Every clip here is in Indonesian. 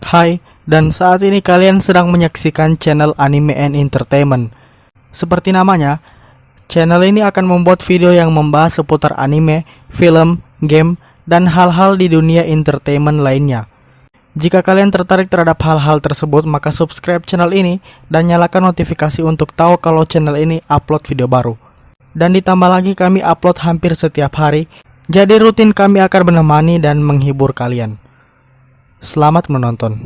Hai, dan saat ini kalian sedang menyaksikan channel Anime and Entertainment. Seperti namanya, channel ini akan membuat video yang membahas seputar anime, film, game, dan hal-hal di dunia entertainment lainnya. Jika kalian tertarik terhadap hal-hal tersebut, maka subscribe channel ini dan nyalakan notifikasi untuk tahu kalau channel ini upload video baru. Dan ditambah lagi kami upload hampir setiap hari, jadi rutin kami akan menemani dan menghibur kalian. Selamat menonton.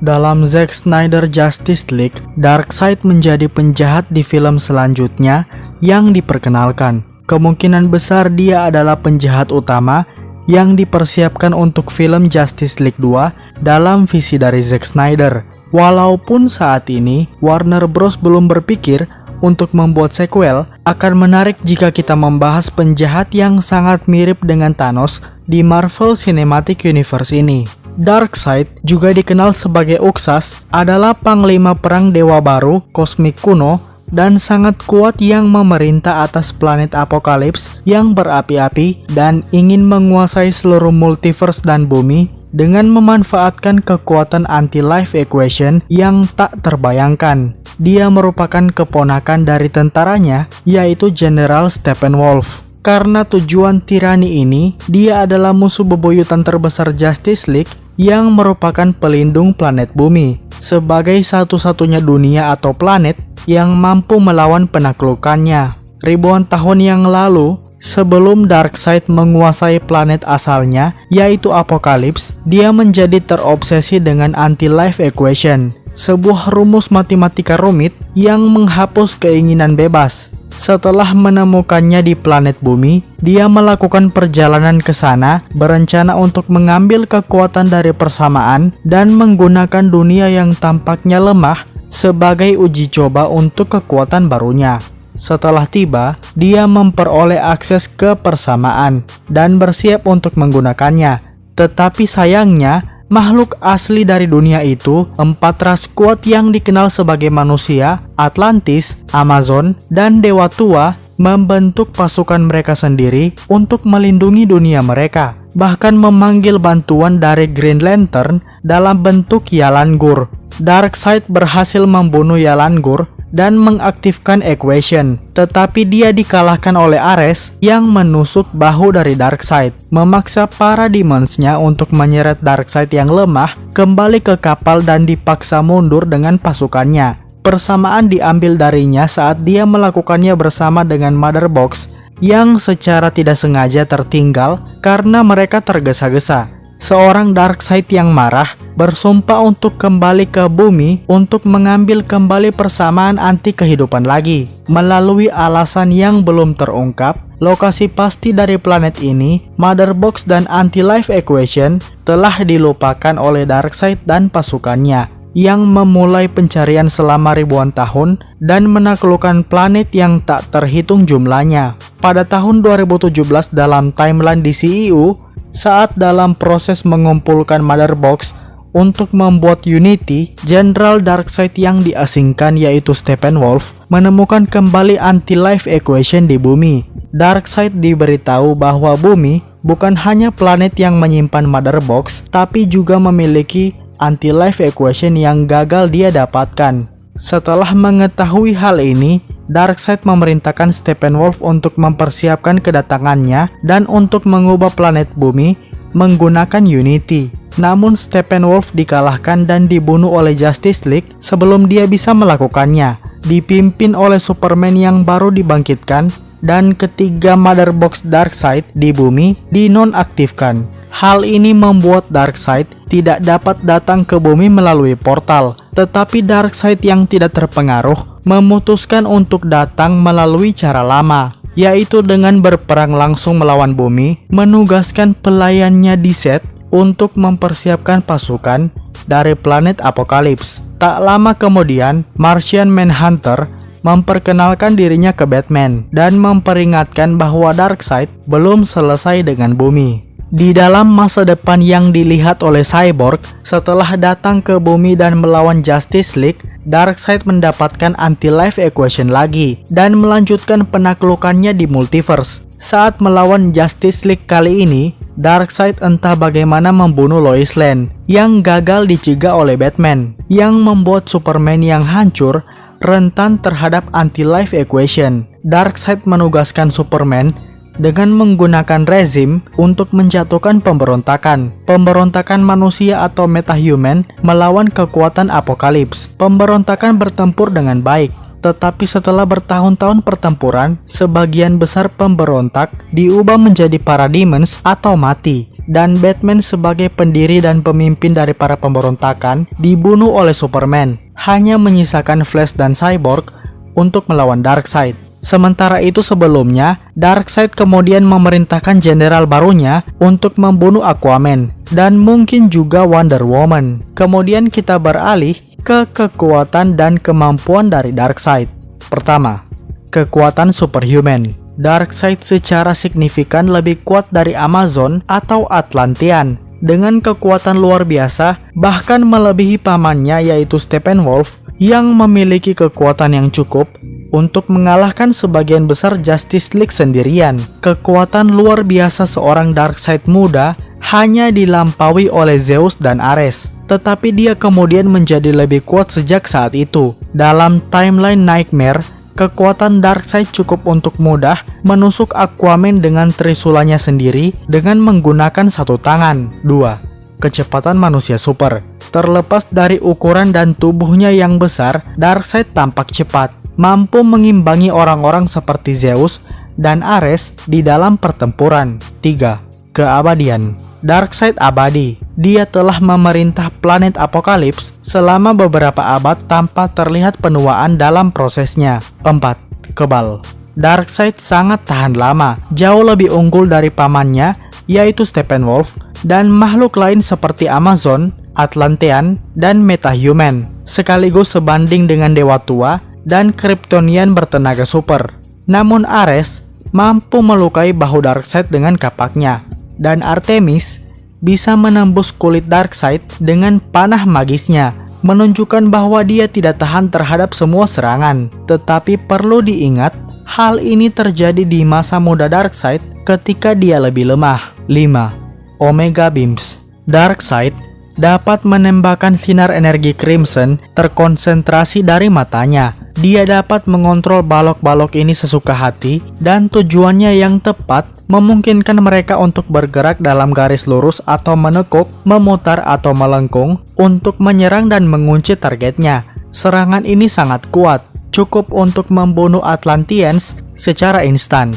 Dalam Zack Snyder Justice League, Darkseid menjadi penjahat di film selanjutnya yang diperkenalkan. Kemungkinan besar dia adalah penjahat utama yang dipersiapkan untuk film Justice League 2 dalam visi dari Zack Snyder. Walaupun saat ini Warner Bros belum berpikir untuk membuat sequel, akan menarik jika kita membahas penjahat yang sangat mirip dengan Thanos di Marvel Cinematic Universe ini. Darkseid, juga dikenal sebagai Uxas, adalah panglima perang dewa baru, kosmik kuno, dan sangat kuat yang memerintah atas planet Apokalips yang berapi-api dan ingin menguasai seluruh multiverse dan bumi dengan memanfaatkan kekuatan anti-life equation yang tak terbayangkan. Dia merupakan keponakan dari tentaranya, yaitu General Steppenwolf. Karena tujuan tirani ini, dia adalah musuh bebuyutan terbesar Justice League yang merupakan pelindung planet bumi, sebagai satu-satunya dunia atau planet yang mampu melawan penaklukannya. Ribuan tahun yang lalu, sebelum Darkseid menguasai planet asalnya, yaitu Apokalips, dia menjadi terobsesi dengan anti-life equation, sebuah rumus matematika rumit yang menghapus keinginan bebas. Setelah menemukannya di planet bumi, dia melakukan perjalanan ke sana, berencana untuk mengambil kekuatan dari persamaan dan menggunakan dunia yang tampaknya lemah sebagai uji coba untuk kekuatan barunya. Setelah tiba, dia memperoleh akses ke persamaan dan bersiap untuk menggunakannya. Tetapi sayangnya, makhluk asli dari dunia itu, 4 ras kuat yang dikenal sebagai manusia, Atlantis, Amazon, dan Dewa Tua, membentuk pasukan mereka sendiri untuk melindungi dunia mereka. Bahkan memanggil bantuan dari Green Lantern dalam bentuk Yalan-Gur. Darkseid berhasil membunuh Yalan-Gur dan mengaktifkan Equation, tetapi dia dikalahkan oleh Ares yang menusuk bahu dari Darkseid, memaksa para demons-nya untuk menyeret Darkseid yang lemah kembali ke kapal dan dipaksa mundur dengan pasukannya. Persamaan diambil darinya saat dia melakukannya bersama dengan Mother Box yang secara tidak sengaja tertinggal karena mereka tergesa-gesa. Seorang Darkseid yang marah bersumpah untuk kembali ke bumi untuk mengambil kembali persamaan anti kehidupan lagi. Melalui alasan yang belum terungkap, lokasi pasti dari planet ini, Mother Box dan anti-life equation telah dilupakan oleh Darkseid dan pasukannya, yang memulai pencarian selama ribuan tahun dan menaklukkan planet yang tak terhitung jumlahnya. Pada tahun 2017 dalam timeline DCEU, saat dalam proses mengumpulkan Mother Box untuk membuat Unity, Jenderal Darkseid yang diasingkan yaitu Steppenwolf menemukan kembali anti-life equation di bumi. Darkseid diberitahu bahwa bumi bukan hanya planet yang menyimpan Mother Box, tapi juga memiliki anti-life equation yang gagal dia dapatkan. Setelah mengetahui hal ini, Darkseid memerintahkan Steppenwolf untuk mempersiapkan kedatangannya dan untuk mengubah planet bumi menggunakan Unity. Namun Steppenwolf dikalahkan dan dibunuh oleh Justice League sebelum dia bisa melakukannya, dipimpin oleh Superman yang baru dibangkitkan, dan ketiga Mother Box Darkseid di bumi dinonaktifkan. Hal ini membuat Darkseid tidak dapat datang ke bumi melalui portal, tetapi Darkseid yang tidak terpengaruh memutuskan untuk datang melalui cara lama, yaitu dengan berperang langsung melawan bumi, menugaskan pelayannya di set untuk mempersiapkan pasukan dari planet Apokalips. Tak lama kemudian, Martian Manhunter memperkenalkan dirinya ke Batman dan memperingatkan bahwa Darkseid belum selesai dengan bumi. Di dalam masa depan yang dilihat oleh Cyborg, setelah datang ke bumi dan melawan Justice League, Darkseid mendapatkan anti-life equation lagi dan melanjutkan penaklukannya di multiverse. Saat melawan Justice League kali ini, Darkseid entah bagaimana membunuh Lois Lane yang gagal dicegah oleh Batman, yang membuat Superman yang hancur rentan terhadap anti-life equation. Darkseid menugaskan Superman dengan menggunakan rezim untuk menjatuhkan pemberontakan manusia atau metahuman melawan kekuatan apokalips. Pemberontakan bertempur dengan baik, tetapi setelah bertahun-tahun pertempuran, sebagian besar pemberontak diubah menjadi parademons atau mati, dan Batman sebagai pendiri dan pemimpin dari para pemberontakan dibunuh oleh Superman, hanya menyisakan Flash dan Cyborg untuk melawan Darkseid. Sementara itu sebelumnya, Darkseid kemudian memerintahkan jenderal barunya untuk membunuh Aquaman dan mungkin juga Wonder Woman. Kemudian kita beralih ke kekuatan dan kemampuan dari Darkseid. Pertama, kekuatan superhuman. Darkseid secara signifikan lebih kuat dari Amazon atau Atlantean dengan kekuatan luar biasa, bahkan melebihi pamannya yaitu Steppenwolf yang memiliki kekuatan yang cukup untuk mengalahkan sebagian besar Justice League sendirian. Kekuatan luar biasa seorang Darkseid muda hanya dilampaui oleh Zeus dan Ares, tetapi dia kemudian menjadi lebih kuat sejak saat itu. Dalam timeline Nightmare, kekuatan Darkseid cukup untuk mudah menusuk Aquaman dengan trisulanya sendiri dengan menggunakan satu tangan. 2. Kecepatan manusia super. Terlepas dari ukuran dan tubuhnya yang besar, Darkseid tampak cepat, mampu mengimbangi orang-orang seperti Zeus dan Ares di dalam pertempuran. 3. Keabadian. Darkseid abadi. Dia telah memerintah planet Apokalips selama beberapa abad tanpa terlihat penuaan dalam prosesnya. 4. Kebal. Darkseid sangat tahan lama, jauh lebih unggul dari pamannya yaitu Steppenwolf dan makhluk lain seperti Amazon, Atlantean, dan Metahuman, sekaligus sebanding dengan Dewa Tua dan Kryptonian bertenaga super. Namun Ares mampu melukai bahu Darkseid dengan kapaknya, dan Artemis bisa menembus kulit Darkseid dengan panah magisnya, menunjukkan bahwa dia tidak tahan terhadap semua serangan. Tetapi perlu diingat, hal ini terjadi di masa muda Darkseid ketika dia lebih lemah. 5. Omega Beams. Darkseid dapat menembakkan sinar energi Crimson terkonsentrasi dari matanya. Dia dapat mengontrol balok-balok ini sesuka hati, dan tujuannya yang tepat memungkinkan mereka untuk bergerak dalam garis lurus atau menekuk, memutar atau melengkung untuk menyerang dan mengunci targetnya. Serangan ini sangat kuat, cukup untuk membunuh Atlanteans secara instan.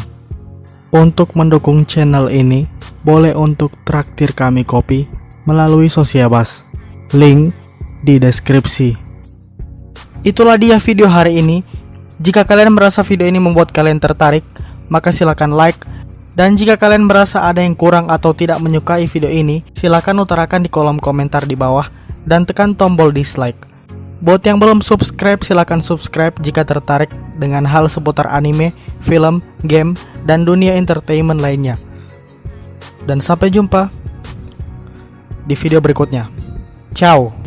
Untuk mendukung channel ini, boleh untuk traktir kami kopi melalui Sosiabas. Link di deskripsi. Itulah dia video hari ini. Jika kalian merasa video ini membuat kalian tertarik, maka silakan like. Dan jika kalian merasa ada yang kurang atau tidak menyukai video ini, silakan utarakan di kolom komentar di bawah dan tekan tombol dislike. Buat yang belum subscribe, silakan subscribe jika tertarik dengan hal seputar anime, film, game, dan dunia entertainment lainnya. Dan sampai jumpa di video berikutnya. Ciao.